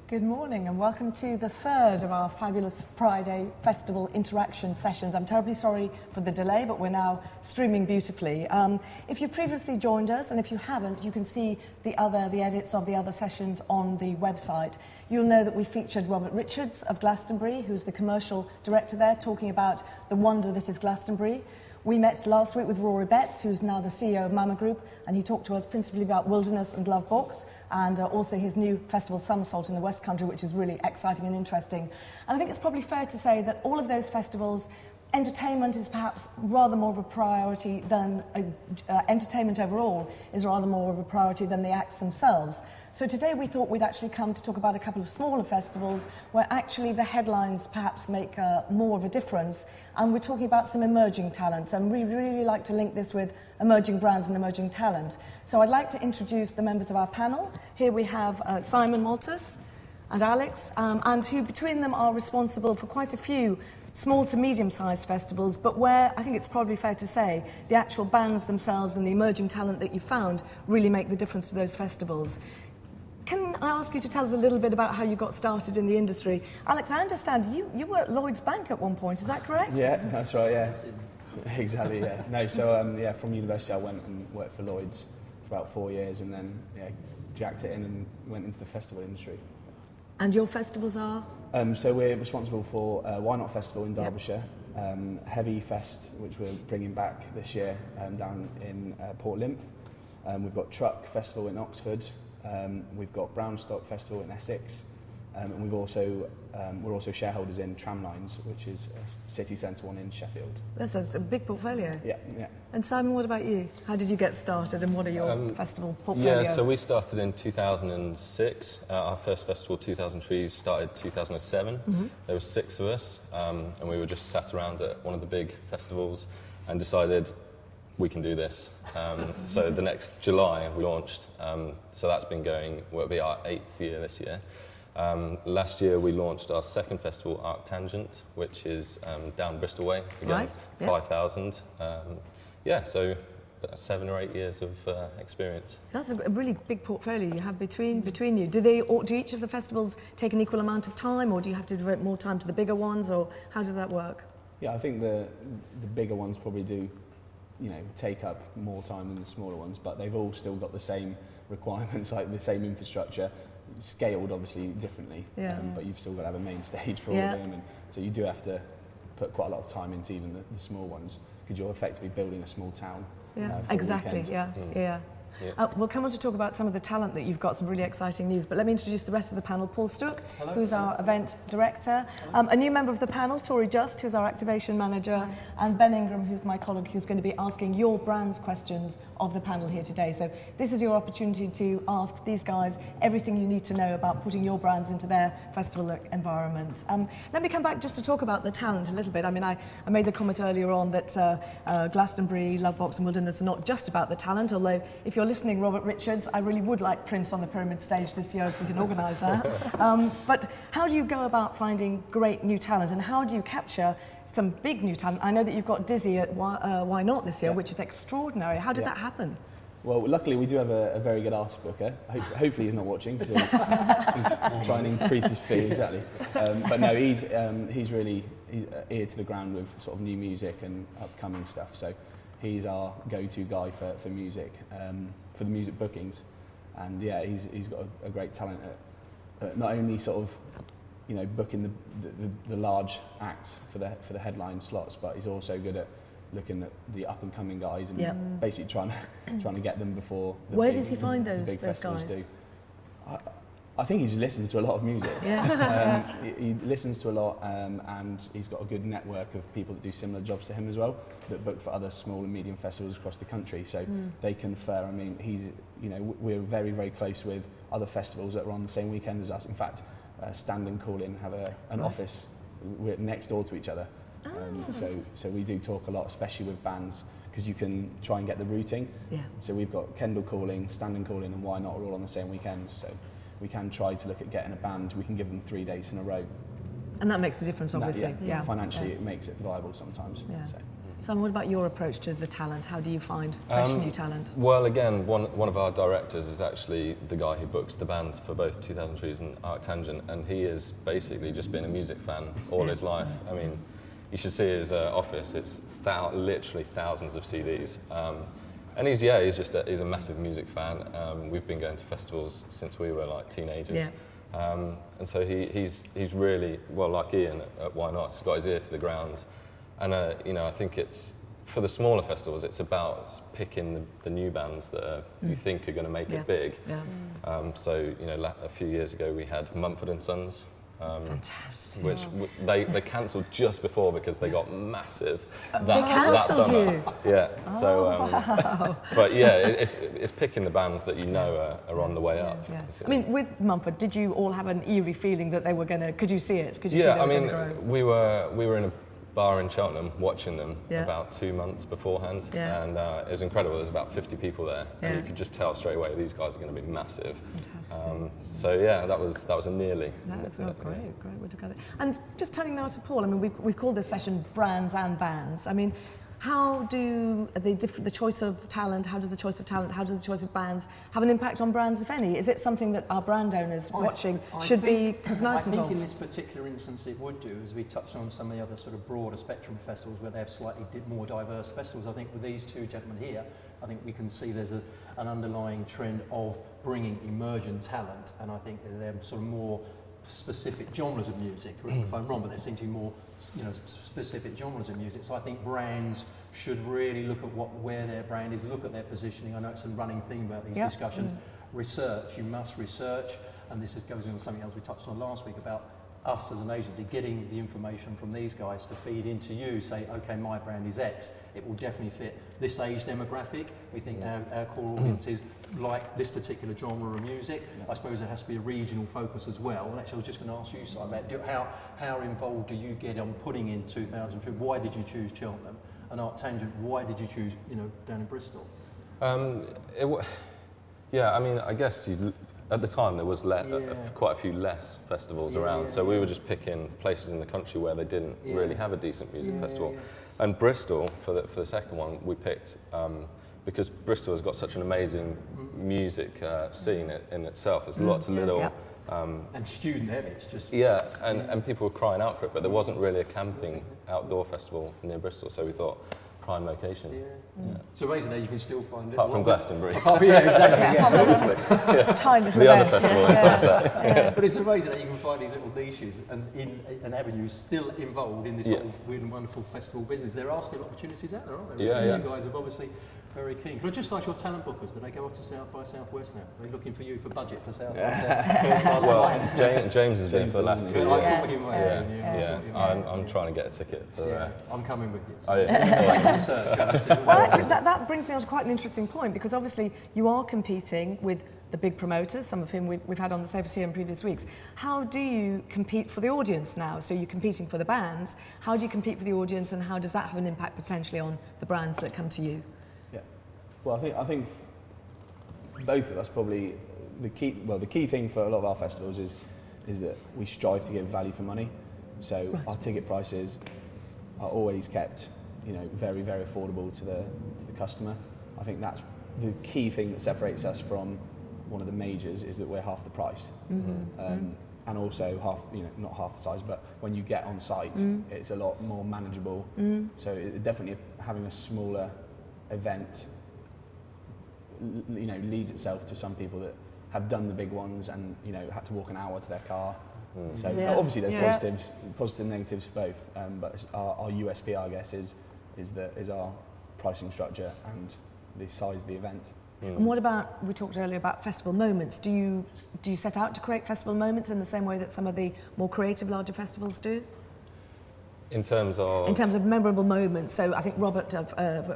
Good morning and welcome to the third of our fabulous Friday Festival interaction sessions. I'm terribly sorry for the delay, but we're now streaming beautifully. If you've previously joined us, and if you haven't, you can see the edits of the other sessions on the website. You'll know that we featured Robert Richards of Glastonbury, who's the commercial director there, talking about the wonder that is Glastonbury. We met last week with Rory Betts, who's now the CEO of Mama Group, and he talked to us principally about Wilderness and Love Books, and also his new festival, Somersault, in the West Country, which is really exciting and interesting. And I think it's probably fair to say that all of those festivals, entertainment is perhaps rather more of a priority than, entertainment overall is rather more of a priority than the acts themselves. So today we thought we'd actually come to talk about a couple of smaller festivals where actually the headlines perhaps make more of a difference. And we're talking about some emerging talents, and we really like to link this with emerging brands and emerging talent. So I'd like to introduce the members of our panel. Here we have Simon Maltas and Alex, and who between them are responsible for quite a few small to medium-sized festivals, but where I think it's probably fair to say the actual bands themselves and the emerging talent that you found really make the difference to those festivals. Can I ask you to tell us a little bit about how you got started in the industry? Alex, I understand you were at Lloyds Bank at one point, is that correct? Yeah, that's right, yeah. Exactly, yeah. No, so from university I went and worked for Lloyds for about 4 years and then jacked it in and went into the festival industry. And your festivals are? So we're responsible for Why Not Festival in Derbyshire, Heavy Fest, which we're bringing back this year down in Port Lymph. We've got Truck Festival in Oxford. We've got Brownstock Festival in Essex, and we're also shareholders in Tramlines, which is a city centre one in Sheffield. That's a big portfolio. Yeah, yeah. And Simon, what about you? How did you get started, and what are your festival portfolio? Yeah, so we started in 2006. Our first festival, 2000 Trees, started 2007. Mm-hmm. There were 6 of us, and we were just sat around at one of the big festivals and decided we can do this. So the next July we launched, so that's been going, it'll be our 8th year this year. Last year we launched our second festival, ArcTanGent, which is down Bristol Way, again, right. 5,000. So 7 or 8 years of experience. That's a really big portfolio you have between you. Do each of the festivals take an equal amount of time, or do you have to devote more time to the bigger ones, or how does that work? Yeah, I think the bigger ones probably do take up more time than the smaller ones, but they've all still got the same requirements, like the same infrastructure, scaled obviously differently, but you've still got to have a main stage for all of them, and so you do have to put quite a lot of time into even the small ones, because you're effectively building a small town. Exactly, yeah. We'll come on to talk about some of the talent that you've got, some really exciting news, but let me introduce the rest of the panel. Paul Stook, who's our event director, a new member of the panel, Tori Just, who's our activation manager, and Ben Ingram, who's my colleague, who's going to be asking your brands questions of the panel here today. So this is your opportunity to ask these guys everything you need to know about putting your brands into their festival environment. Let me come back just to talk about the talent a little bit. I mean, I made the comment earlier on that Glastonbury, Lovebox and Wilderness are not just about the talent, although if you're listening, Robert Richards, I really would like Prince on the Pyramid stage this year if we can organise that. But how do you go about finding great new talent, and how do you capture some big new talent? I know that you've got Dizzy at Why Not this year, which is extraordinary. How did that happen? Well, luckily we do have a very good artist booker. Hopefully he's not watching, because he'll try and increase his fee, exactly. But no, he's ear to the ground with sort of new music and upcoming stuff. So he's our go-to guy for music, for the music bookings, and he's got a great talent at not only sort of booking the large acts for the headline slots, but he's also good at looking at the up and coming guys and basically trying to get them before. Where does he find those festivals guys? I think he just listens to a lot of music. He listens to a lot, and he's got a good network of people that do similar jobs to him as well, that book for other small and medium festivals across the country. So they confer. I mean, we're very, very close with other festivals that are on the same weekend as us. In fact, Stand and Call In have an office. We're next door to each other. So we do talk a lot, especially with bands, because you can try and get the routing. So we've got Kendall Calling, Stand and Call In, and Why Not are all on the same weekend. So we can try to look at getting a band. We can give them 3 dates in a row. And that makes a difference, obviously. Financially, it makes it viable sometimes. Yeah. Simon, what about your approach to the talent? How do you find fresh new talent? Well, again, one of our directors is actually the guy who books the bands for both 2000 Trees and ArcTanGent, and he has basically just been a music fan all his life. I mean, you should see his office. It's literally thousands of CDs. And he's a massive music fan. We've been going to festivals since we were like teenagers. Yeah. And so he's really, well, like Ian at Why Not, he's got his ear to the ground. And I think it's, for the smaller festivals, it's about picking the new bands that you think are going to make it big. Yeah. So, a few years ago we had Mumford & Sons. Fantastic. Which they cancelled just before because they got massive. They cancelled you? Yeah. So, wow. But yeah, it's picking the bands that you know are on the way up. Yeah. I mean, with Mumford, did you all have an eerie feeling that they were going to? Could you see it? Could you see I they mean, were grow? we were in a bar in Cheltenham watching them about 2 months beforehand, and it was incredible. There's about 50 people there, and you could just tell straight away these guys are going to be massive. So yeah, that was a nearly. That's great way to go. And just turning now to Paul, I mean, we've called this session Brands and Bands. I mean, how do the choice of talent, how does the choice of bands have an impact on brands, if any? Is it something that our brand owners watching should be cognizant of? I think in this particular instance it would do, as we touched on some of the other sort of broader spectrum festivals where they have slightly more diverse festivals. I think with these two gentlemen here, I think we can see there's an underlying trend of bringing emergent talent, and I think they're sort of more specific genres of music. Correct me if I'm wrong, but there seem to be more, specific genres of music. So I think brands should really look at where their brand is, look at their positioning. I know it's a running theme about these discussions. Research, you must research, and this goes on something else we touched on last week about us as an agency getting the information from these guys to feed into you, say, okay, my brand is X, it will definitely fit this age demographic. We think our core audience is like this particular genre of music. I suppose there has to be a regional focus as well. And actually, I was just going to ask you, Simon, about how involved do you get on putting in 2002? Why did you choose Cheltenham? And ArcTanGent, why did you choose, down in Bristol? I mean, I guess at the time there was quite a few less festivals around, so we were just picking places in the country where they didn't really have a decent music festival. And Bristol, for the second one, we picked because Bristol has got such an amazing music scene in itself. There's lots of little... and student heavy, it's just... and people were crying out for it, but there wasn't really a camping outdoor festival near Bristol, so we thought, prime location. So amazing that you can still find it. Apart from Glastonbury. Exactly. The other festival in Somerset. But it's amazing that you can find these little niches and in an avenue still involved in this sort of weird and wonderful festival business. There are still opportunities out there, aren't there? You guys are obviously very keen. Can I just ask your talent bookers, do they go off to South by Southwest now? Are they looking for you for budget for South by Southwest? Well, James has been for the last 2 years. I'm trying to get a ticket for... I'm coming with you. Well, actually, that brings me on to quite an interesting point, because obviously you are competing with the big promoters, some of whom we've had on the surface here in previous weeks. How do you compete for the audience now? So you're competing for the bands. How do you compete for the audience, and how does that have an impact potentially on the brands that come to you? Well, I think both of us probably the key thing for a lot of our festivals is that we strive to give value for money. So our ticket prices are always kept, very, very affordable to the customer. I think that's the key thing that separates us from one of the majors, is that we're half the price. And also not half the size, but when you get on site, it's a lot more manageable. So it definitely having a smaller event leads itself to some people that have done the big ones and had to walk an hour to their car. So obviously there's positives and negatives for both, but our USP, I guess, is our pricing structure and the size of the event. And what about, we talked earlier about festival moments. Do you set out to create festival moments in the same way that some of the more creative larger festivals do? In terms of memorable moments. So I think Robert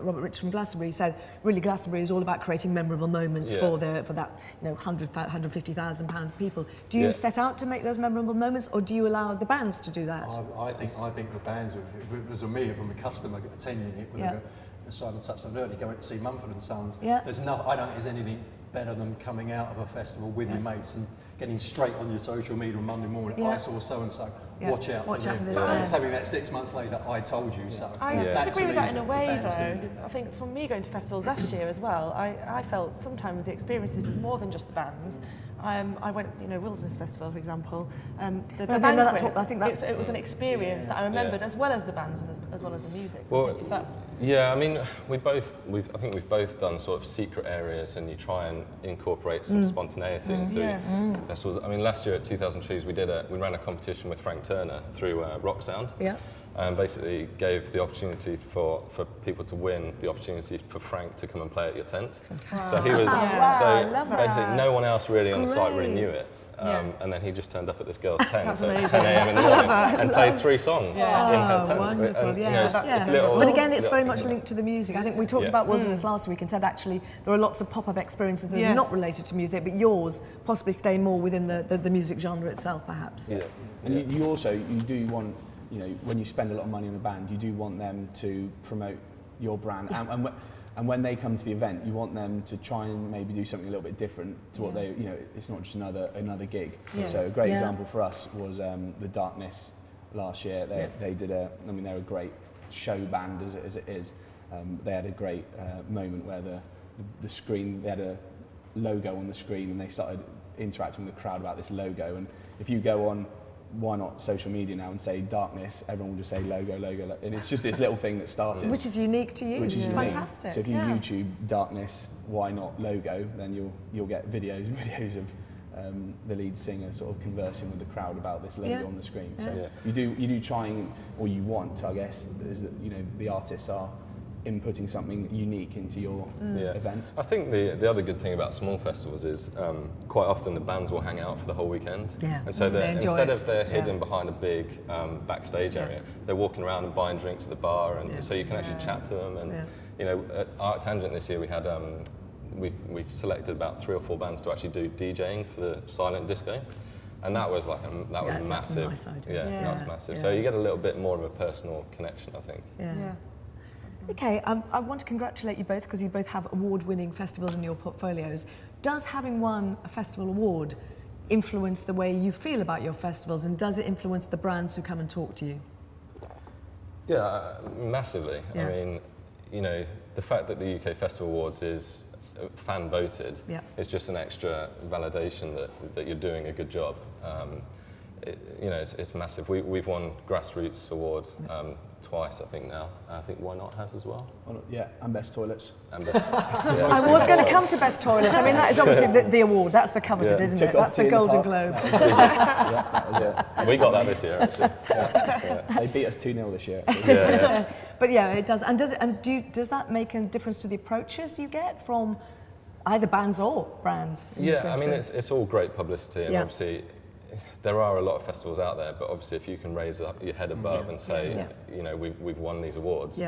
Rich from Glastonbury said, really Glastonbury is all about creating memorable moments for that 150,000 pound people. Do you set out to make those memorable moments, or do you allow the bands to do that? I think the bands, if it was me, from a customer attending it, as Simon touched on earlier, going to see Mumford & Sons, there's nothing, I don't think there's anything better than coming out of a festival with your mates and getting straight on your social media on Monday morning, I saw so-and-so, watch out for them. It's having that 6 months later, I told you so. I disagree with that in a way though. I think for me going to festivals last year as well, I felt sometimes the experience is more than just the bands. I went, Wilderness Festival, for example. The banquet, I think it was an experience that I remembered as well as the bands and as well as the music. So I mean, I think we've both done sort of secret areas, and you try and incorporate some spontaneity into festivals. I mean, last year at 2000 Trees, we ran a competition with Frank Turner through Rock Sound. Yeah. And basically gave the opportunity for people to win the opportunity for Frank to come and play at your tent. Fantastic. So he was basically no one else really on the site really knew it. And then he just turned up at this girl's tent at 10 a.m. in the morning and played 3 songs in her tent. Wonderful, and, but again, it's very much linked to the music. I think we talked about Wilderness last week and said actually there are lots of pop-up experiences that are not related to music, but yours possibly stay more within the music genre itself, perhaps. Yeah. And you do want, when you spend a lot of money on a band, you do want them to promote your brand. And when they come to the event, you want them to try and maybe do something a little bit different to what they, it's not just another gig. So a great example for us was the Darkness last year. They did they're a great show band as it is. They had a great moment where the screen, they had a logo on the screen and they started interacting with the crowd about this logo. And if you go on Why Not social media now and say Darkness, everyone will just say logo, and it's just this little thing that started. Which is unique to you. It's fantastic. So if you YouTube Darkness, Why Not logo, then you'll get videos of the lead singer sort of conversing with the crowd about this logo on the screen. So you do trying, or you want, I guess, is that the artists are inputting something unique into your event. I think the other good thing about small festivals is quite often the bands will hang out for the whole weekend. And so instead of they're hidden behind a big backstage area, they're walking around and buying drinks at the bar, and so you can actually chat to them. And at ArcTanGent this year we had we selected about 3 or 4 bands to actually do DJing for the silent disco. And that was massive. That's a nice idea. That was massive. So you get a little bit more of a personal connection, I think. Okay, I want to congratulate you both because you both have award-winning festivals in your portfolios. Does having won a festival award influence the way you feel about your festivals, and does it influence the brands who come and talk to you? Yeah, massively. I mean, the fact that the UK Festival Awards is fan voted is just an extra validation that you're doing a good job. It's massive. We've won Grassroots Awards twice, I think now. I think Why Not has as well. And Best Toilets. I was going to come to Best Toilets. I mean, that is obviously the award. That's the coveted, isn't it? That's the Golden Globe. That was it. We got that this year, actually. They beat us 2-0 this year. But it does. And does that make a difference to the approaches you get from either bands or brands? I mean, it's all great publicity, and obviously there are a lot of festivals out there, but obviously if you can raise up your head above and say, we've won these awards,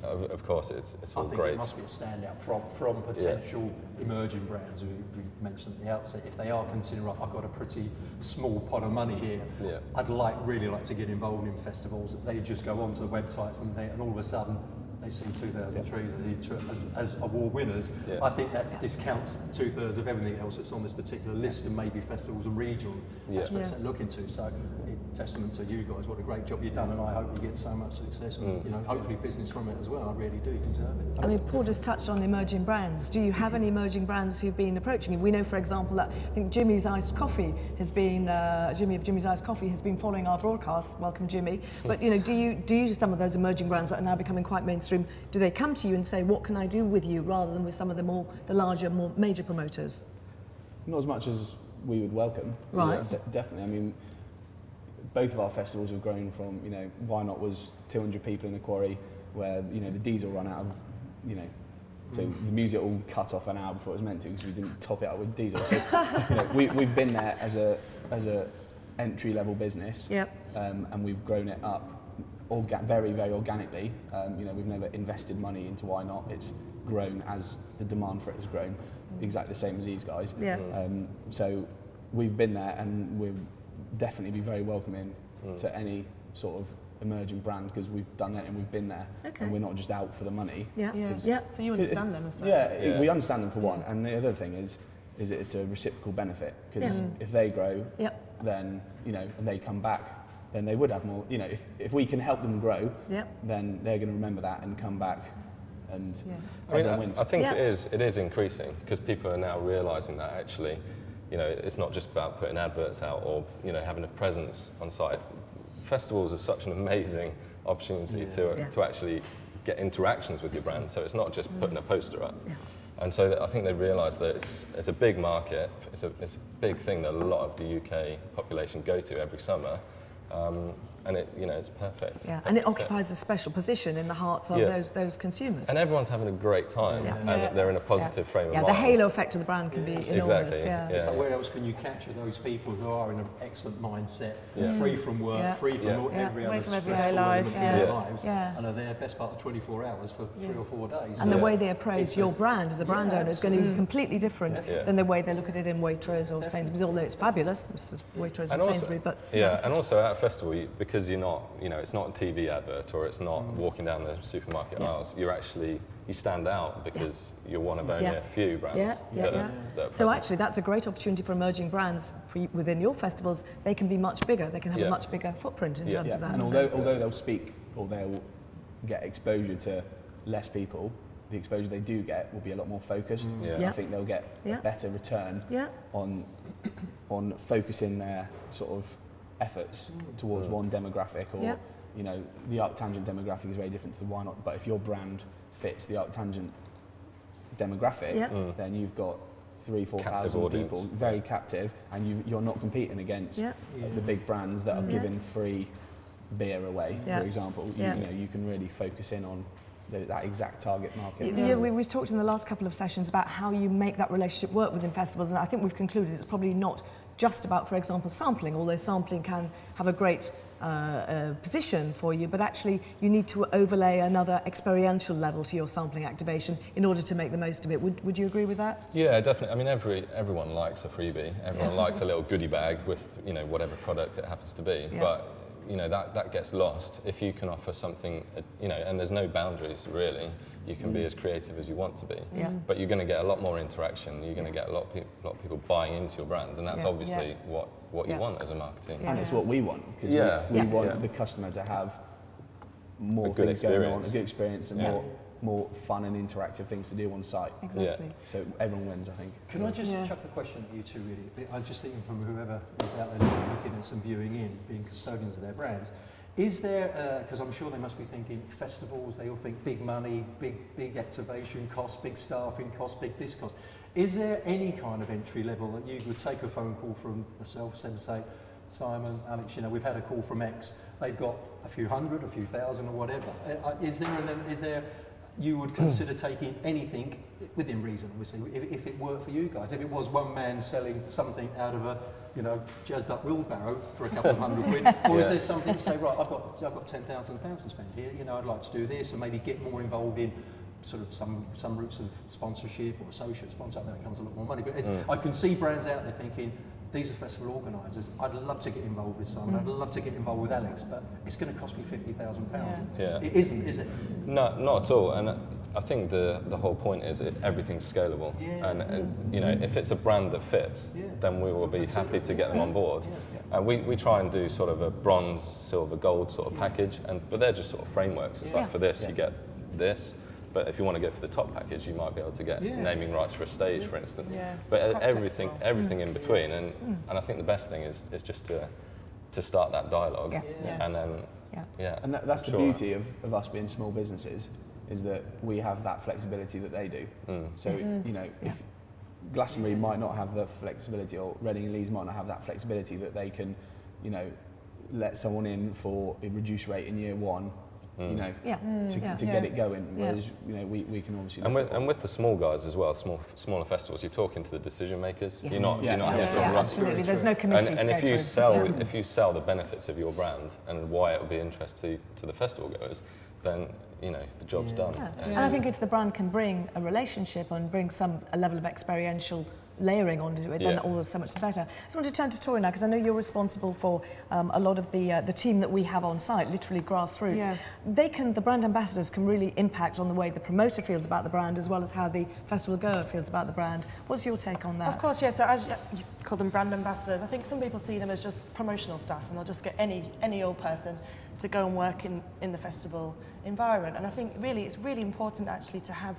of course it's all great. It must be a standout from potential emerging brands we mentioned at the outset. If they are considering, I've got a pretty small pot of money here, I'd really like to get involved in festivals. They just go onto the websites and all of a sudden they see 2,000 Trees as award winners. I think that discounts 2/3 of everything else that's on this particular list, and maybe festivals and regional aspects that look into. So, testament to you guys, what a great job you've done, and I hope you get so much success and hopefully business from it as well. I really do. You deserve it. I mean, Paul just touched on emerging brands. Do you have any emerging brands who've been approaching you? We know, for example, that I think Jimmy's Iced Coffee has been Jimmy of Jimmy's Iced Coffee has been following our broadcast. Welcome, Jimmy. But do you some of those emerging brands that are now becoming quite mainstream? Do they come to you and say, "What can I do with you?" rather than with some of the larger, more major promoters? Not as much as we would welcome. Right. Definitely. I mean, both of our festivals have grown from, Why Not was 200 people in a quarry where, the diesel run out of, so the music all cut off an hour before it was meant to because we didn't top it up with diesel. So, we've been there as a entry level business, and we've grown it up very, very organically. We've never invested money into Why Not. It's grown as the demand for it has grown, exactly the same as these guys. So we've been there, and we'll definitely be very welcoming to any sort of emerging brand because we've done it and we've been there, and we're not just out for the money. So you understand them as well. We understand them for one, and the other thing is is it's a reciprocal benefit, because if they grow, then, you know, and they come back, then they would have more, you know, if we can help them grow, then they're going to remember that and come back, and everyone wins. I think it is increasing, because people are now realising that actually, you know, it's not just about putting adverts out or, you know, having a presence on site. Festivals are such an amazing opportunity to actually get interactions with your brand. So it's not just putting a poster up. And so I think they realise that it's a big market. It's a big thing that a lot of the UK population go to every summer. And it, you know, it's perfect. Yeah, and it occupies a special position in the hearts of those consumers. And everyone's having a great time, and they're in a positive frame of mind. The halo effect of the brand can be enormous. Exactly. It's like, where else can you capture those people who are in an excellent mindset, free from work, free from every other stressful life, lives, and are there best part of 24 hours for 3 or 4 days. And the way they appraise your brand as a brand owner is going to be completely different than the way they look at it in Waitrose or Sainsbury's, although it's fabulous, Waitrose and Sainsbury's. But and also at a festival, because you're not, you know, it's not a TV advert or it's not walking down the supermarket aisles. You're actually, you stand out because you're one of only a few brands that are So actually, that's a great opportunity for emerging brands within your festivals. They can be much bigger. They can have a much bigger footprint in terms of that. And although they'll speak or they'll get exposure to less people, the exposure they do get will be a lot more focused. I think they'll get a better return on focusing their sort of efforts towards one demographic, or you know, the ArcTanGent demographic is very different to the Why Not, but if your brand fits the ArcTanGent demographic, then you've got 3,000-4,000 people, very captive, and you're not competing against the big brands that are giving free beer away, for example. You know, you can really focus in on that exact target market. We've talked in the last couple of sessions about how you make that relationship work within festivals, and I think we've concluded it's probably not just about, for example, sampling, although sampling can have a great position for you, but actually you need to overlay another experiential level to your sampling activation in order to make the most of it. Would you agree with that? Yeah, definitely. I mean, everyone likes a freebie. Everyone likes a little goodie bag with, you know, whatever product it happens to be. But you know, that gets lost if you can offer something, you know, and there's no boundaries really. You can be as creative as you want to be, but you're going to get a lot more interaction. You're going to get a lot of people buying into your brand, and that's obviously what you want as a marketing. And it's what we want, because we want the customer to have more things going on, a good experience, and more fun and interactive things to do on site. Exactly. So everyone wins, I think. Can I just chuck a question at you two, really? I'm just thinking from whoever is out there looking at some viewing in, being custodians of their brands. Is there, because I'm sure they must be thinking festivals, they all think big money, big activation costs, big staffing costs, big this cost. Is there any kind of entry level that you would take a phone call from yourself and say, Simon, Alex, you know, we've had a call from X, they've got a few hundred, a few thousand or whatever. Is there you would consider taking anything within reason, obviously, if it worked for you guys? If it was one man selling something out of a, you know, jazzed up wheelbarrow for a couple of £100, or is there something to say, right, I've got £10,000 to spend here, you know, I'd like to do this, and maybe get more involved in sort of some routes of sponsorship or associate sponsor. I know it comes a lot more money, but I can see brands out there thinking, these are festival organisers, I'd love to get involved with Simon, I'd love to get involved with Alex, but it's going to cost me £50,000. It isn't, is it? No, not at all. And I think the whole point is everything's scalable. And you know, if it's a brand that fits, then we will be happy to get them on board. We try and do sort of a bronze, silver, gold sort of package, but they're just sort of frameworks. It's like, for this, you get this. But if you want to go for the top package, you might be able to get naming rights for a stage, for instance. But everything in between. And I think the best thing is just to start that dialogue. And then, And that's the beauty of us being small businesses, is that we have that flexibility that they do. So, you know, if Glastonbury might not have the flexibility, or Reading and Leeds might not have that flexibility, that they can, you know, let someone in for a reduced rate in year one, you know, to get it going. Whereas, you know, we can obviously. And with the small guys as well, smaller festivals, you're talking to the decision makers. You're not having to run. Absolutely, there's no committee. And if you sell the benefits of your brand and why it will be interesting to the festival goers, then you know the job's done. And I think if the brand can bring a relationship and bring a level of experiential layering onto it, then all so much the better. So I want to turn to Tori now, because I know you're responsible for a lot of the team that we have on site, literally grassroots. Yeah. The brand ambassadors can really impact on the way the promoter feels about the brand, as well as how the festival goer feels about the brand. What's your take on that? Of course, yeah. So as you call them brand ambassadors, I think some people see them as just promotional staff, and they'll just get any old person to go and work in the festival environment. And I think really it's really important actually to have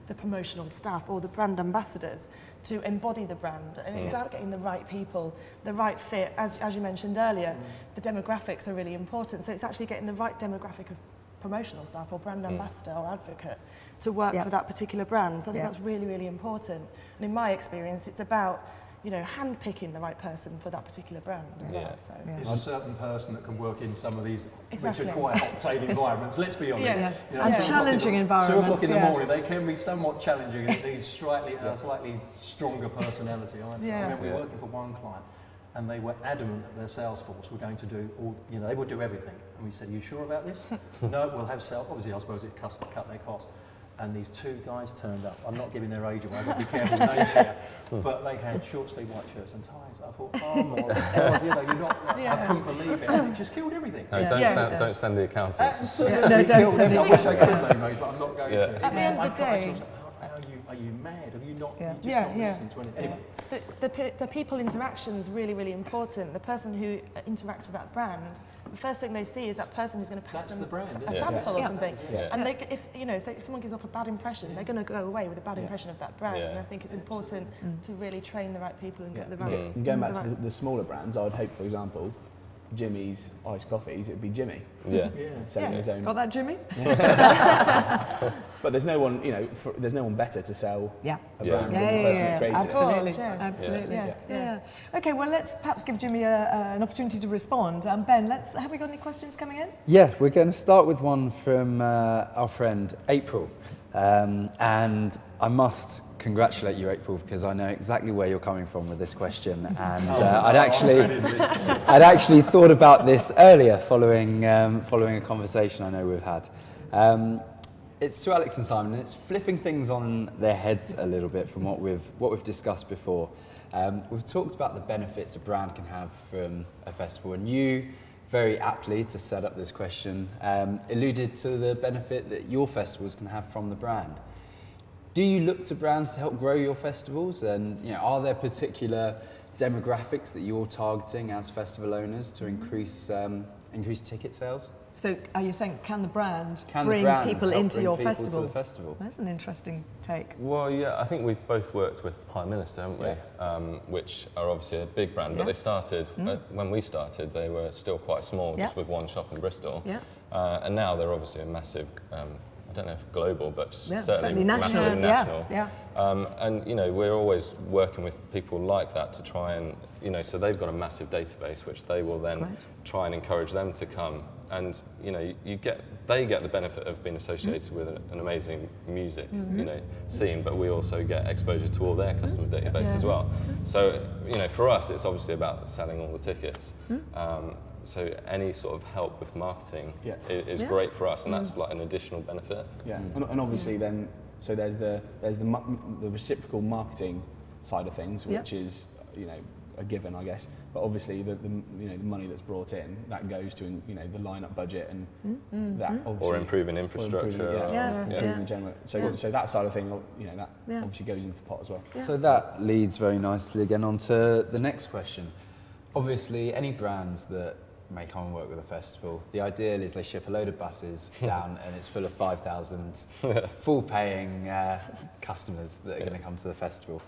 the promotional staff or the brand ambassadors to embody the brand, and it's about getting the right people, the right fit. As you mentioned earlier, the demographics are really important. So it's actually getting the right demographic of promotional staff or brand ambassador or advocate to work for that particular brand. So I think that's really, really important. And in my experience, it's about hand-picking the right person for that particular brand as well. So. It's a certain person that can work in some of these, which are quite octane environments, let's be honest. And challenging environments. 2 o'clock in the morning, they can be somewhat challenging, and it needs a slightly stronger personality. I remember we were working for one client, and they were adamant that their sales force were going to do all, they would do everything. And we said, you sure about this? No, we'll have sales. Obviously, I suppose it cut their costs. And these 2 guys turned up. I'm not giving their age away, I've got to be careful with age here. But they had short sleeve white shirts and ties. I thought, oh my God, you're not, I couldn't believe it. And it just killed everything. No, don't send the accountants. Absolutely. No, don't send I wish I could name those, but I'm not going to. At the end of the day, are you mad? Have you not not listened to anything? Anyway. The people interaction is really, really important. The person who interacts with that brand, the first thing they see is that person who's going to pass them a sample or something. And if someone gives off a bad impression, they're going to go away with a bad impression of that brand. And I think it's important to really train the right people and get the right. And going back to the smaller brands, I would hope, for example, Jimmy's iced coffees, it would be Jimmy. Selling his own. Got that, Jimmy? But there's no one, there's no one better to sell a brand than the person that created absolutely. it. Absolutely. Okay, well, let's perhaps give Jimmy an opportunity to respond. Ben, have we got any questions coming in? Yeah, we're going to start with one from our friend April. And I must congratulate you, April, because I know exactly where you're coming from with this question. And I'd actually thought about this earlier following a conversation I know we've had. It's to Alex and Simon, and it's flipping things on their heads a little bit from what we've discussed before. We've talked about the benefits a brand can have from a festival, and you, very aptly to set up this question, alluded to the benefit that your festivals can have from the brand. Do you look to brands to help grow your festivals? And are there particular demographics that you're targeting as festival owners to increase ticket sales? So are you saying, can the brand bring people into your festival? To the festival? That's an interesting take. Well, yeah, I think we've both worked with Prime Minister, haven't we? Which are obviously a big brand, but they started, when we started, they were still quite small, just with one shop in Bristol. And now they're obviously a massive, I don't know if global, but certainly national. And we're always working with people like that to try and, so they've got a massive database, which they will then try and encourage them to come. And they get the benefit of being associated with an amazing music scene, but we also get exposure to all their customer database as well. So for us, it's obviously about selling all the tickets. So any sort of help with marketing is great for us, and that's like an additional benefit. And obviously then, so there's the reciprocal marketing side of things, which is a given, I guess. But obviously the money that's brought in, that goes to the lineup budget and that obviously, or improving infrastructure. Improving general. So that side of thing, that obviously goes into the pot as well. So that leads very nicely again onto the next question. Obviously, any brands that may come and work with a festival, the ideal is they ship a load of buses down and it's full of 5,000 full paying customers that are going to come to the festival.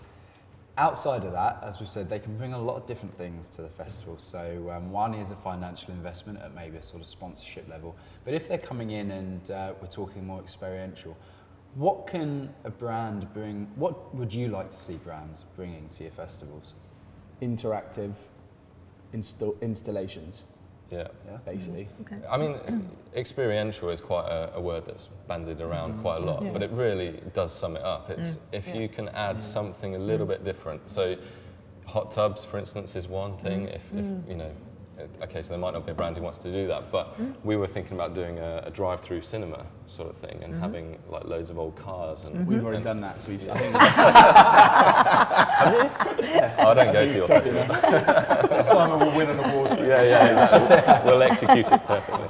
Outside of that, as we've said, they can bring a lot of different things to the festival. So one is a financial investment at maybe a sort of sponsorship level. But if they're coming in and we're talking more experiential, what can a brand bring? What would you like to see brands bringing to your festivals? Interactive installations. Basically. Okay. I mean, experiential is quite a word that's bandied around quite a lot, but it really does sum it up. It's if you can add something a little bit different. So hot tubs, for instance, is one thing. If okay, so there might not be a brand who wants to do that, but we were thinking about doing a drive-through cinema sort of thing and having like loads of old cars. And We've already done that, so I think I don't go to your festival. Simon will win an award. Yeah, exactly. We'll execute it perfectly.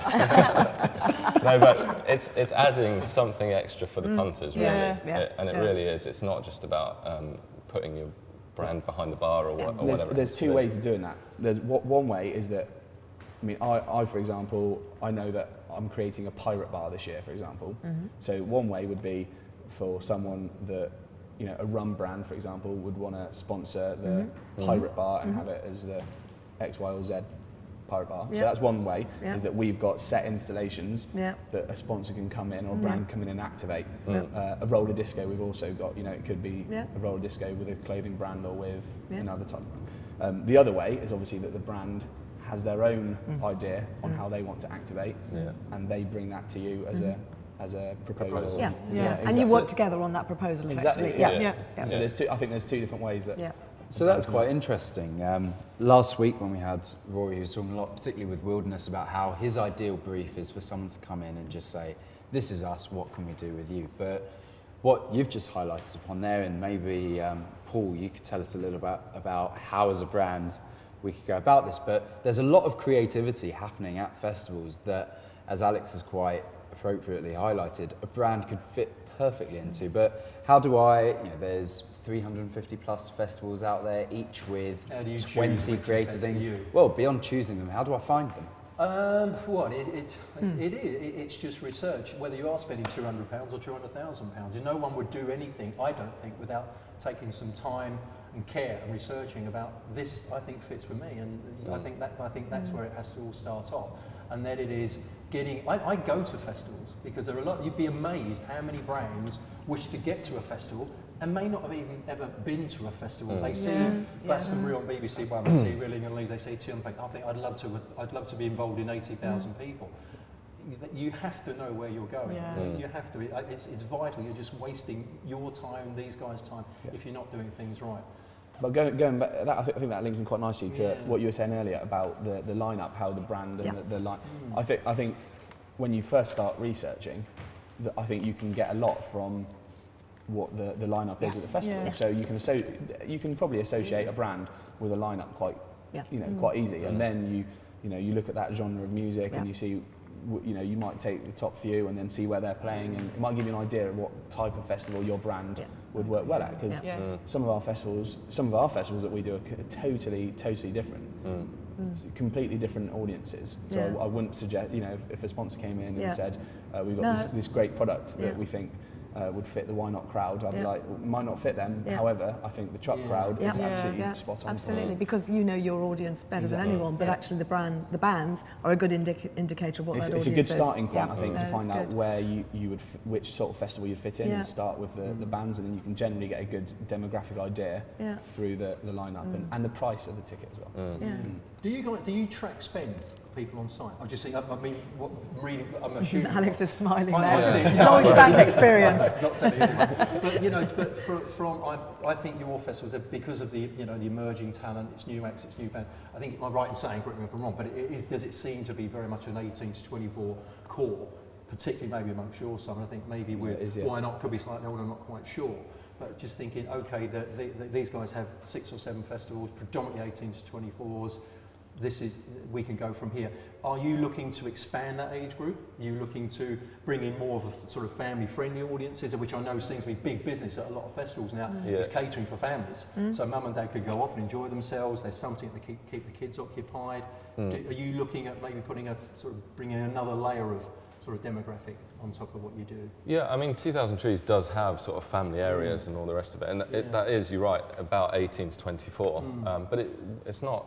No, but it's adding something extra for the punters, really. And it really is. It's not just about putting your brand behind the bar or whatever. There's two ways of doing that. There's one way is that, I mean, I for example, I know that I'm creating a pirate bar this year, for example. So one way would be for someone that, you know, a rum brand, for example, would want to sponsor the pirate bar and have it as the X, Y, or Z pirate bar. So that's one way, is that we've got set installations that a sponsor can come in or a brand come in and activate. A roller disco we've also got, you know, it could be a roller disco with a clothing brand or with another type. The other way is obviously that the brand has their own idea on how they want to activate, and they bring that to you as a proposal. And you work together on that proposal effectively. So I think there's two different ways that. So that's quite interesting. Last week when we had Rory, he was talking a lot, particularly with Wilderness, about how his ideal brief is for someone to come in and just say, this is us, what can we do with you? But what you've just highlighted upon there, and maybe Paul, you could tell us a little about how as a brand we could go about this, but there's a lot of creativity happening at festivals that, as Alex has quite appropriately highlighted, a brand could fit perfectly into. But how do there's 350 plus festivals out there, each with 20 creative things. Well, beyond choosing them, how do I find them? It's just research. Whether you are spending £200 or £200,000, no one would do anything, I don't think, without taking some time and care and researching about this. I think fits with me, and I think that's where it has to all start off. And then it is getting. I go to festivals because there are a lot. You'd be amazed how many brands wish to get to a festival and may not have even ever been to a festival. They see Glastonbury on BBC One, they see Reeling and Leeds, they see Tion. I think I'd love to be involved in 80,000 people. You have to know where you're going. You have to. It's vital. You're just wasting your time, these guys' time, if you're not doing things right. But going back, I think that links in quite nicely to what you were saying earlier about the lineup, how the brand and the line. I think when you first start researching, I think you can get a lot from what the lineup is at the festival. So you can probably associate a brand with a lineup quite easy, and then you look at that genre of music and you see. You might take the top few and then see where they're playing, and it might give you an idea of what type of festival your brand would work well at. Because some of our festivals that we do are totally different, completely different audiences. So I wouldn't suggest, if a sponsor came in and said, we've got this great product that we think would fit the Why Not crowd, I'd be like, it might not fit them. However, I think the truck crowd is absolutely spot on. Absolutely, because you know your audience better than anyone, but actually the bands are a good indicator of what that audience is. It's a good starting point, I think, to find out where you would, which sort of festival you'd fit in, and start with the bands, and then you can generally get a good demographic idea through the lineup and the price of the ticket as well. Do you track spend? People on site. I'm just saying. I'm assuming. Alex is smiling there. Lloyd's bank experience. Not telling anyone. But I think your festivals are, because of the the emerging talent, it's new acts, it's new bands. I think I'm right in saying, correct me if I'm wrong, but does it seem to be very much an 18 to 24 core, particularly maybe amongst your son? I think maybe with Why Not could be slightly older. I'm not quite sure. But just thinking, okay, these guys have 6 or 7 festivals, predominantly 18 to 24s. We can go from here. Are you looking to expand that age group? Are you looking to bring in more of a sort of family-friendly audiences, which I know seems to be big business at a lot of festivals now, is catering for families. So mum and dad could go off and enjoy themselves. There's something to keep the kids occupied. Are you looking at maybe bringing another layer of sort of demographic on top of what you do? Yeah, I mean, 2000 Trees does have sort of family areas and all the rest of it, and that is, you're right, about 18 to 24, but it's not.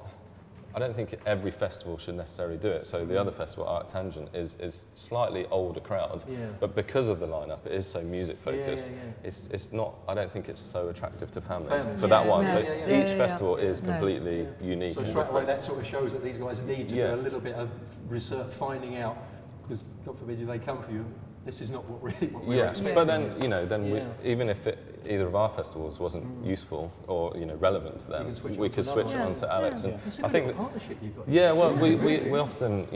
I don't think every festival should necessarily do it. So the other festival, ArcTanGent, is slightly older crowd, but because of the lineup, it is so music focused. It's not. I don't think it's so attractive to families for that one. So each festival is completely unique. So straight away, that sort of shows that these guys need to do a little bit of research, finding out, because God forbid if they come for you, this is not what we're expecting. But then we, even if it, either of our festivals wasn't useful or relevant to them, we could switch it on to Alex. And It's a I think good partnership you've got. yeah, well, we often,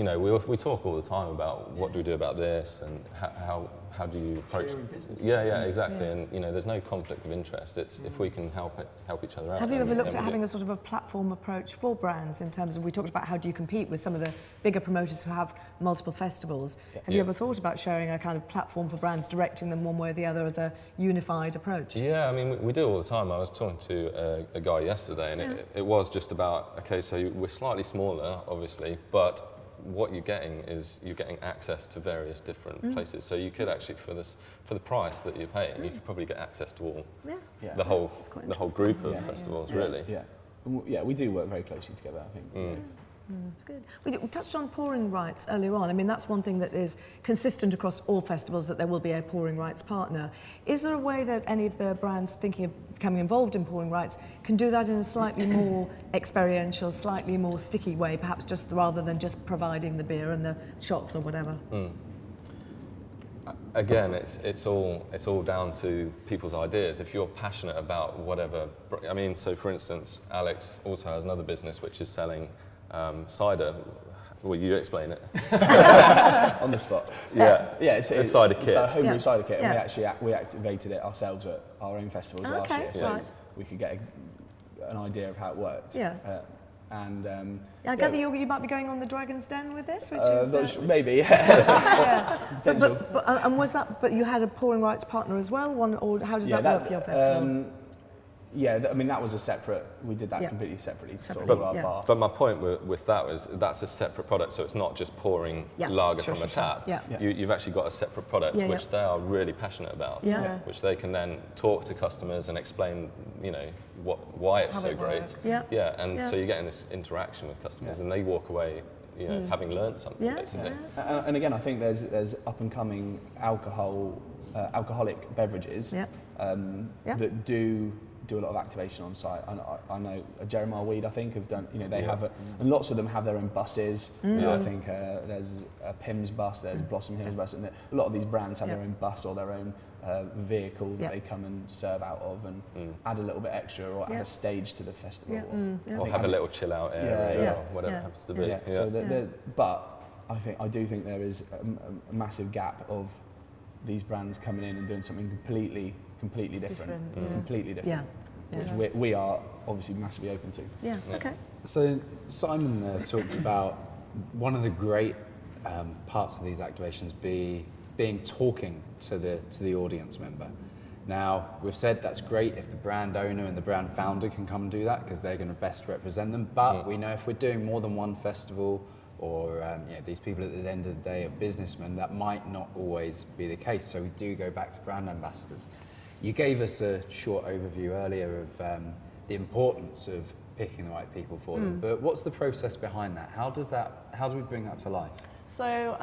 we talk all the time about what do we do about this and how do you approach Sharing business. Yeah, exactly. And there's no conflict of interest. It's if we can help each other out. Have you then ever looked then at we having do. a sort of a platform approach for brands in terms of, we talked about how do you compete with some of the bigger promoters who have multiple festivals. Have you ever thought about showing a kind of platform for brands, directing them one way or the other as a unified approach? Yeah, I mean, we do all the time. I was talking to a guy yesterday, and it was just about, okay, so we're slightly smaller, obviously, but what you're getting is you're getting access to various different places. So you could actually, for the price that you're paying, you could probably get access to all the whole group of festivals, really. Yeah, we do work very closely together, I think. That's good. We touched on pouring rights earlier on. I mean, that's one thing that is consistent across all festivals, that there will be a pouring rights partner. Is there a way that any of the brands thinking of becoming involved in pouring rights can do that in a slightly more experiential, slightly more sticky way, perhaps just rather than just providing the beer and the shots or whatever? Again, it's all down to people's ideas. If you're passionate about whatever, I mean, so for instance, Alex also has another business which is selling cider. Will you explain it? On the spot. Yeah, It's a cider kit. It's a homebrew cider kit, Yeah. and we activated it ourselves at our own festivals last year, so right. we could get an idea of how it worked. Yeah. I gather you might be going on the Dragon's Den with this, which is... maybe, Potential. But you had a pouring rights partner as well, or how does that work for your festival? I mean, that was a separate, we did that completely separately to sort of our bar. But my point with that was that's a separate product, so it's not just pouring lager from a tap. Yeah. You've actually got a separate product which they are really passionate about, which they can then talk to customers and explain, why it's so great. So you're getting this interaction with customers, and they walk away, having learned something basically. And again, I think there's up and coming alcoholic beverages that do a lot of activation on site. I know Jeremiah Weed, I think, have done, they have, and lots of them have their own buses. I think there's a Pim's bus, there's Blossom Hills bus, and a lot of these brands have their own bus or their own vehicle that they come and serve out of and add a little bit extra or add a stage to the festival. Or have a little chill out area or whatever it happens to be. So but I do think there is a massive gap of these brands coming in and doing something completely different. Completely different. Which we are obviously massively open to. Okay. So Simon talked about one of the great parts of these activations being talking to the audience member. Now, we've said that's great if the brand owner and the brand founder can come and do that because they're going to best represent them, but we know if we're doing more than one festival or these people at the end of the day are businessmen, that might not always be the case. So we do go back to brand ambassadors. You gave us a short overview earlier of the importance of picking the right people for them, but what's the process behind that? How do we bring that to life? So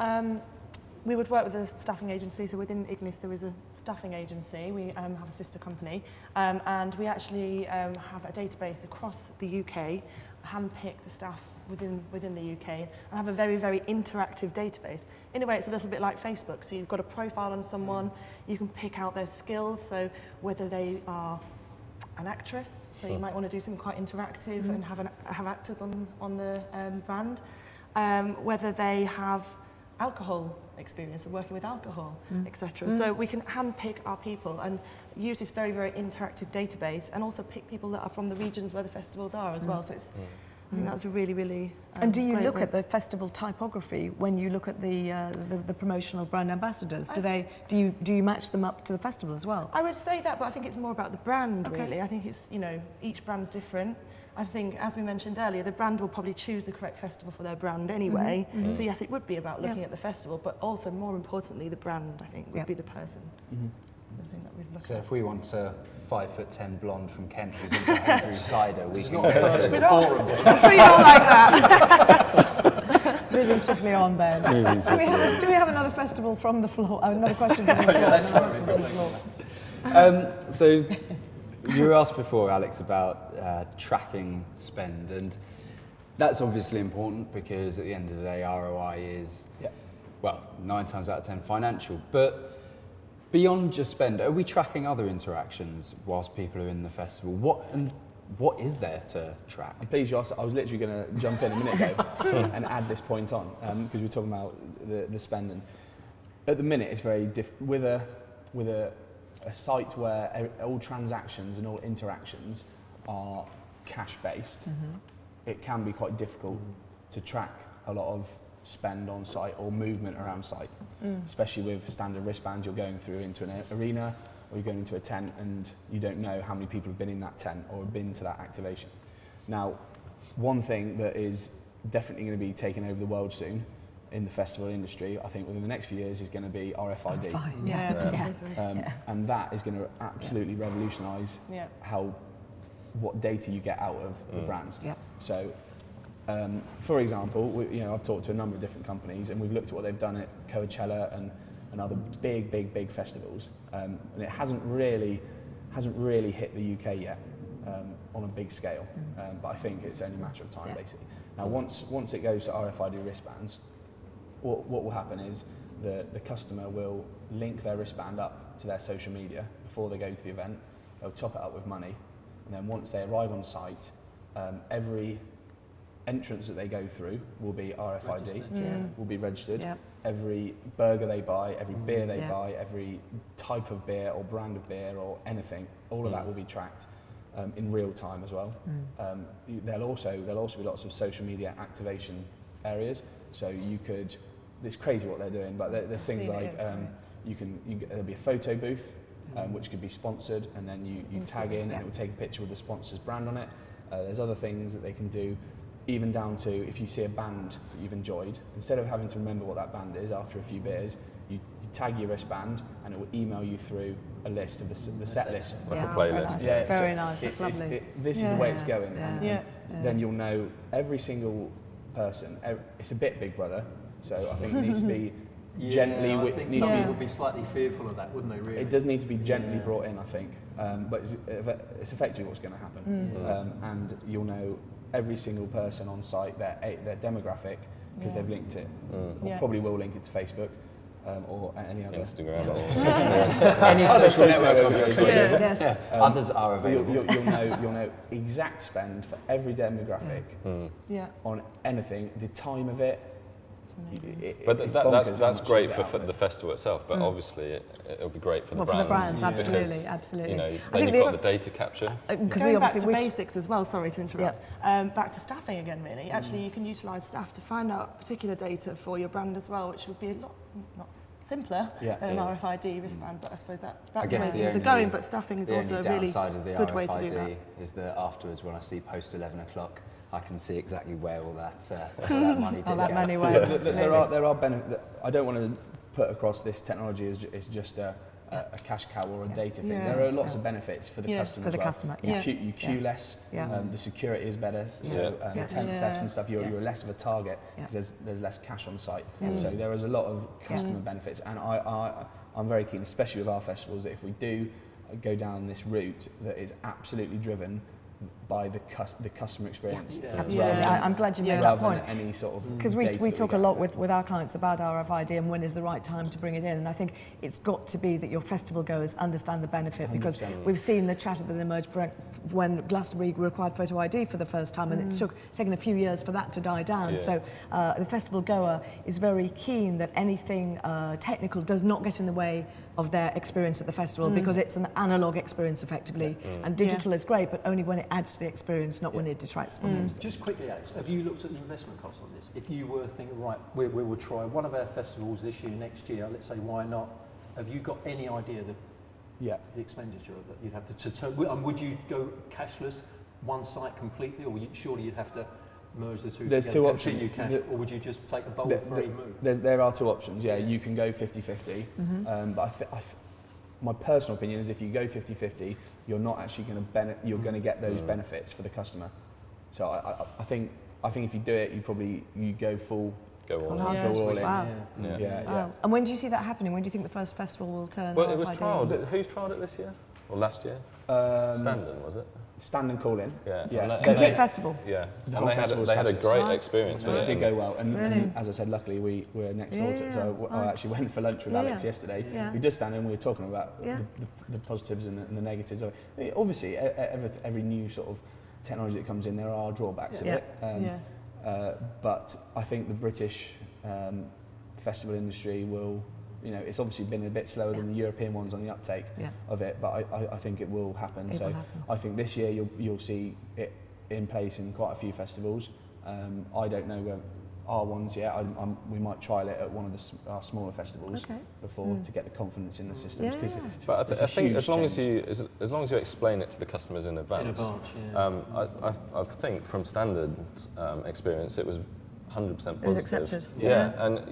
we would work with a staffing agency. So within Ignis there is a staffing agency. We have a sister company, and we actually have a database across the UK, handpick the staff within the UK, and have a very, very interactive database. In a way, it's a little bit like Facebook. So you've got a profile on someone, you can pick out their skills, so whether they are an actress, so you might want to do something quite interactive and have actors on the brand, whether they have alcohol experience of working with alcohol, etc. So we can handpick our people and use this very, very interactive database, and also pick people that are from the regions where the festivals are as well. So it's, I think that's a really, really and do you great look way. at the festival typography when you look at the promotional brand ambassadors? Do you match them up to the festival as well? I would say that, but I think it's more about the brand, really. I think it's, each brand's different. I think, as we mentioned earlier, the brand will probably choose the correct festival for their brand anyway. So yes, it would be about looking at the festival, but also more importantly, the brand, I think, would be the person. The thing that we'd look So at. if we want a 5'10" blonde from Kent who's into homebrew cider, we can go I'm sure you don't like that. Moving swiftly on, Ben. Do we have another festival from the floor? Another question from the floor? So you were asked before, Alex, about tracking spend, and that's obviously important because at the end of the day, ROI is, 9 times out of 10 financial. But beyond just spend, are we tracking other interactions whilst people are in the festival? What is there to track? I'm pleased you asked. I was literally going to jump in a minute ago and add this point on because we were talking about the spend. And at the minute, it's very with a site where all transactions and all interactions are cash based. It can be quite difficult to track a lot of spend on site or movement around site, especially with standard wristbands. You're going through into an arena or you're going into a tent and you don't know how many people have been in that tent or have been to that activation. Now, one thing that is definitely going to be taking over the world soon in the festival industry, I think within the next few years, is going to be RFID. And that is going to absolutely revolutionise what data you get out of the brands. So, for example, I've talked to a number of different companies and we've looked at what they've done at Coachella and other big festivals, and it hasn't really hit the UK yet on a big scale. But I think it's only a matter of time, basically. Now, once it goes to RFID wristbands, what will happen is the customer will link their wristband up to their social media before they go to the event. They'll top it up with money, and then once they arrive on site, every entrance that they go through will be RFID, will be registered. Every burger they buy, every beer they buy, every type of beer or brand of beer or anything, all of that will be tracked in real time as well. There'll also be lots of social media activation areas. So it's crazy what they're doing, but there's things like there'll be a photo booth which could be sponsored, and then you tag in and it will take a picture with the sponsor's brand on it. There's other things that they can do, even down to if you see a band that you've enjoyed, instead of having to remember what that band is after a few beers, you tag your wristband and it will email you through a list of the set list. Like a playlist. Very nice, that's lovely. This is the way it's going. And then you'll know every single person. It's a bit Big Brother, so I think it needs to be gently. I think some people would be slightly fearful of that, wouldn't they? Really, it does need to be gently brought in, I think. But it's effectively what's going to happen, and you'll know every single person on site, their demographic, because they've linked it. Or probably will link it to Facebook or any other Instagram. Any social network. Others are available. You'll know exact spend for every demographic on anything, the time of it. But that's great for the festival itself, but obviously it'll be great for the brands. For the brands, absolutely, because, absolutely. Then you've got the data capture. Going back to basics as well, sorry to interrupt, back to staffing again really. Actually, you can utilise staff to find out particular data for your brand as well, which would be a lot not simpler than an RFID wristband, but I suppose that's where things are going, but staffing is also a really good way to do that. Is that afterwards when I see post 11 o'clock, I can see exactly where all that money did go. Money went. There are benefits. I don't want to put across this technology as just a cash cow or a data thing. There are lots of benefits for the customer. For the as well. customer, You queue less. The security is better. So tent thefts and stuff, you're less of a target because there's less cash on site. So there is a lot of customer benefits, and I'm very keen, especially with our festivals, that if we do go down this route that is absolutely driven by the customer experience. Absolutely. I'm glad you made that point. Rather than any sort of because we talk a lot with our clients about RFID and when is the right time to bring it in, and I think it's got to be that your festival goers understand the benefit, because we've seen the chatter that emerged when Glastonbury required photo ID for the first time, and it's taken a few years for that to die down. So the festival goer is very keen that anything technical does not get in the way of their experience at the festival, because it's an analogue experience effectively, and digital is great, but only when it adds to the experience, not when it detracts from it. Just quickly, Alex, have you looked at the investment cost on this? If you were thinking, right, we will try one of our festivals this year, next year, let's say, why not? Have you got any idea the expenditure of that you'd have to would you go cashless, one site completely, or surely you'd have to merge the two There's together, two continue options. cash, or would you just take the bold free move? There are two options. You can go 50-50, but my personal opinion is if you go 50-50, you're not actually going to you're going to get those benefits for the customer. So I think if you do it, you go full. Go all in. All in. Wow. Yeah. And when do you see that happening? When do you think the first festival will turn? Well, it was RFID? trialled. Who's trialled it this year? Or last year? Standon, was it? stand and call in. Yeah. Yeah. And they- Complete festival. Yeah, The and whole they festival was had a fabulous. great Right. experience with It it. did go well, and, Really? and as I said, luckily we were next door to it. So I actually went for lunch with Yeah, Alex yeah. yesterday. Yeah. We did stand and we were talking about Yeah. the positives and the negatives of it. Obviously, every new sort of technology that comes in, there are drawbacks of Yeah. it. But I think the British festival industry will, it's obviously been a bit slower than the European ones on the uptake of it, but I think it will happen. It will happen. I think this year you'll see it in place in quite a few festivals. I don't know where our ones yet. We might trial it at one of our smaller festivals before to get the confidence in the systems. Yeah, yeah. But it's I a think huge as long as change. you explain it to the customers in advance. I think from standard experience, it was 100% positive. It was accepted. Yeah, and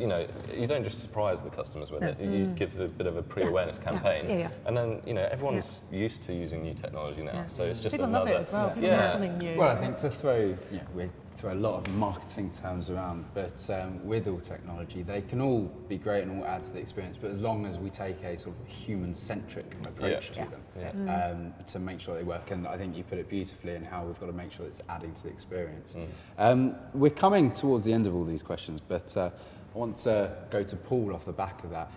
you don't just surprise the customers with No. it. You give a bit of a pre-awareness campaign, Yeah. and then everyone's used to using new technology now, so it's just People another. love it as well. People Yeah. love something new. Well, I think to throw, we throw a lot of marketing terms around, but with all technology, they can all be great and all add to the experience, but as long as we take a sort of human-centric approach to them, to make sure they work, and I think you put it beautifully in how we've got to make sure it's adding to the experience. We're coming towards the end of all these questions, but I want to go to Paul off the back of that.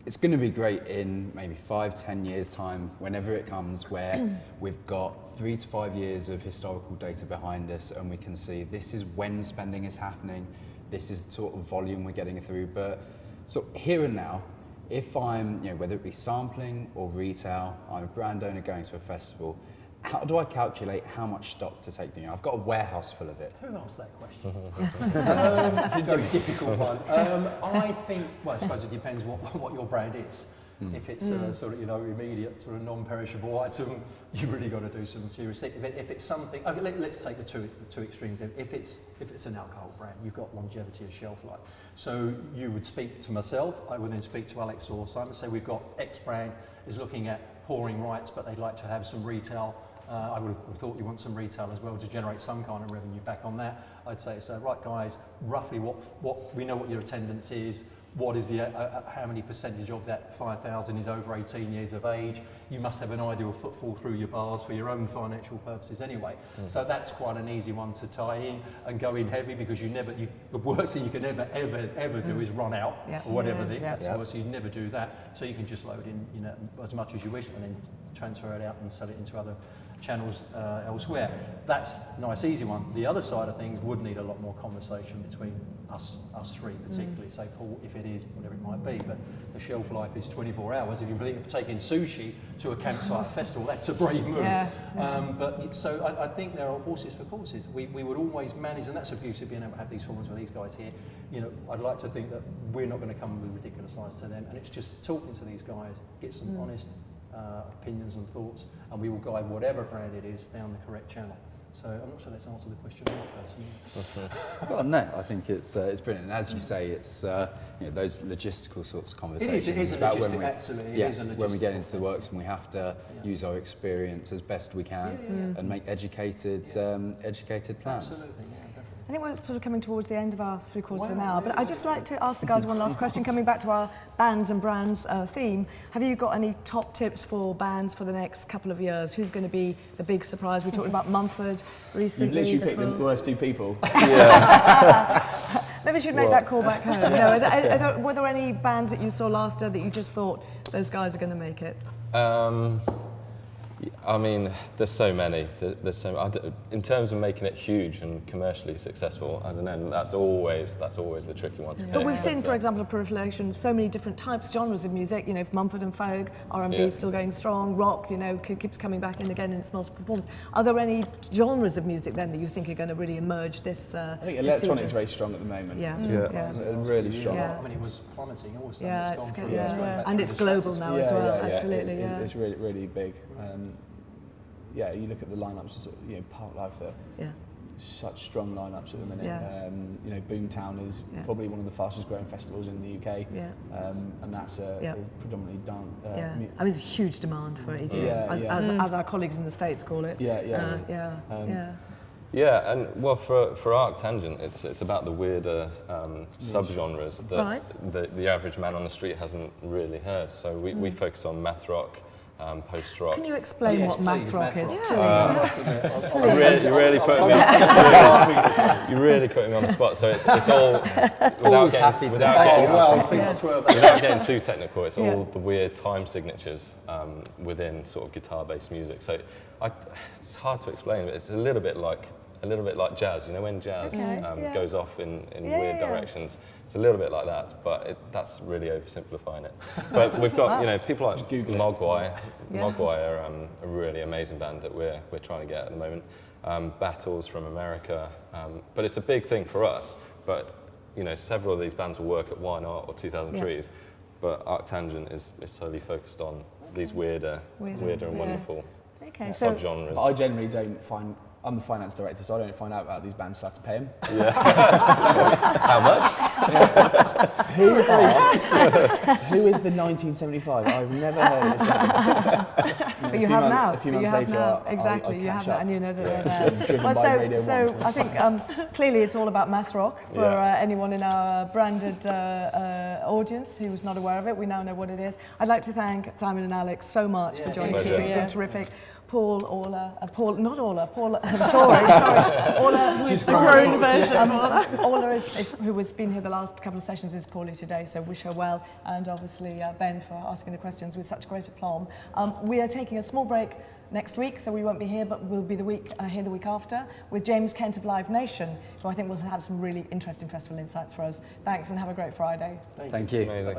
It's going to be great in maybe 5-10 years' time, whenever it comes, where we've got 3 to 5 years of historical data behind us, and we can see this is when spending is happening, this is the sort of volume we're getting through. But so here and now, if I'm, whether it be sampling or retail, I'm a brand owner going to a festival, how do I calculate how much stock to take? I've got a warehouse full of it. Who asked that question? It's a very difficult one. I think, well, I suppose it depends what your brand is. If it's a sort of, immediate sort of non-perishable item, you've really got to do some serious thinking. If it's something, okay, let's take the two extremes. If it's an alcohol brand, you've got longevity of shelf life. So you would speak to myself, I would then speak to Alex or Simon, say we've got X brand is looking at pouring rights, but they'd like to have some retail. I would have thought you want some retail as well to generate some kind of revenue back on that. I'd say, so right guys, roughly what we know what your attendance is, what is the, how many percentage of that 5,000 is over 18 years of age. You must have an idea of footfall through your bars for your own financial purposes anyway. So that's quite an easy one to tie in and go in heavy, because the worst thing you can ever do is run out or whatever that's worse. So you never do that. So you can just load in, as much as you wish, and then transfer it out and sell it into other channels elsewhere. That's a nice easy one. The other side of things would need a lot more conversation between us three, particularly say Paul, if it is whatever it might be, but the shelf life is 24 hours. If you're taking sushi to a campsite festival, that's a brave move. But so I think there are horses for courses. We would always manage, and that's the beauty of being able to have these forums with these guys here. I'd like to think that we're not going to come with ridiculous size to them, and it's just talking to these guys, get some honest opinions and thoughts, and we will guide whatever brand it is down the correct channel. So I'm not sure that's answered the question or not, personally. Well, no, I think it's brilliant. And as you say, it's those logistical sorts of conversations. It is about absolutely. It is a logistical when we get into the works, and we have to use our experience as best we can and make educated plans. Absolutely, yeah, definitely. I think we're sort of coming towards the end of our 3/4 of an hour, but I'd just like to ask the guys one last question, coming back to our bands and brands theme. Have you got any top tips for bands for the next couple of years? Who's going to be the big surprise? We talked about Mumford recently. You've literally picked the worst two people. Maybe we should make that call back home. No, were there any bands that you saw last year that you just thought those guys are going to make it? I mean, there's so many. There's so in terms of making it huge and commercially successful. I don't know. That's always the tricky one to pick. But we've seen, for example, a proliferation, so many different types, genres of music. Mumford and Folk, R&B is still going strong. Rock, keeps coming back in again in its multiple forms. Are there any genres of music then that you think are going to really emerge this? I think electronic is very strong at the moment. Really strong. Yeah. I mean, it was plummeting. All of a sudden Yeah, it's it's gone good, through. and it's global now as well. Absolutely, It's really, really big. You look at the lineups. Parklife are such strong lineups at the minute. Yeah. Boomtown is probably one of the fastest growing festivals in the UK. And that's predominantly done. I mean, there's a huge demand for EDM, as our colleagues in the States call it. Yeah, and well, for ArcTanGent, it's about the weirder subgenres that the average man on the street hasn't really heard. So we focus on math rock, post-rock. Can you explain what math rock is? You really put me on the spot. So it's all without getting too technical. It's all the weird time signatures within sort of guitar-based music. So it's hard to explain, but it's a little bit like jazz. You know, when jazz goes off in weird directions, it's a little bit like that. But that's really oversimplifying it. But we've got people like Mogwai. Mogwai are a really amazing band that we're trying to get at the moment. Battles from America, but it's a big thing for us. But several of these bands will work at Wine Art or 2000 Trees, but ArcTanGent is solely focused on these weirder and wonderful subgenres. I generally don't find. I'm the finance director, so I don't find out about these bands, so I have to pay them. How much? Who is the 1975? I've never heard of this band. But you have now. A few months later, exactly, I'll you have catch that, up. and you know that they're there. Driven Well, by Radio so 1. I think clearly it's all about math rock for anyone in our branded audience who's not aware of it. We now know what it is. I'd like to thank Simon and Alex so much for joining us. It's been terrific. Paul Torrey, sorry. Orla, who is grown version. Orla who has been here the last couple of sessions, is poorly today, so wish her well. And obviously Ben for asking the questions with such great aplomb. We are taking a small break next week, so we won't be here, but we'll be the week after with James Kent of Live Nation, who I think will have some really interesting festival insights for us. Thanks and have a great Friday. Thank you. Amazing.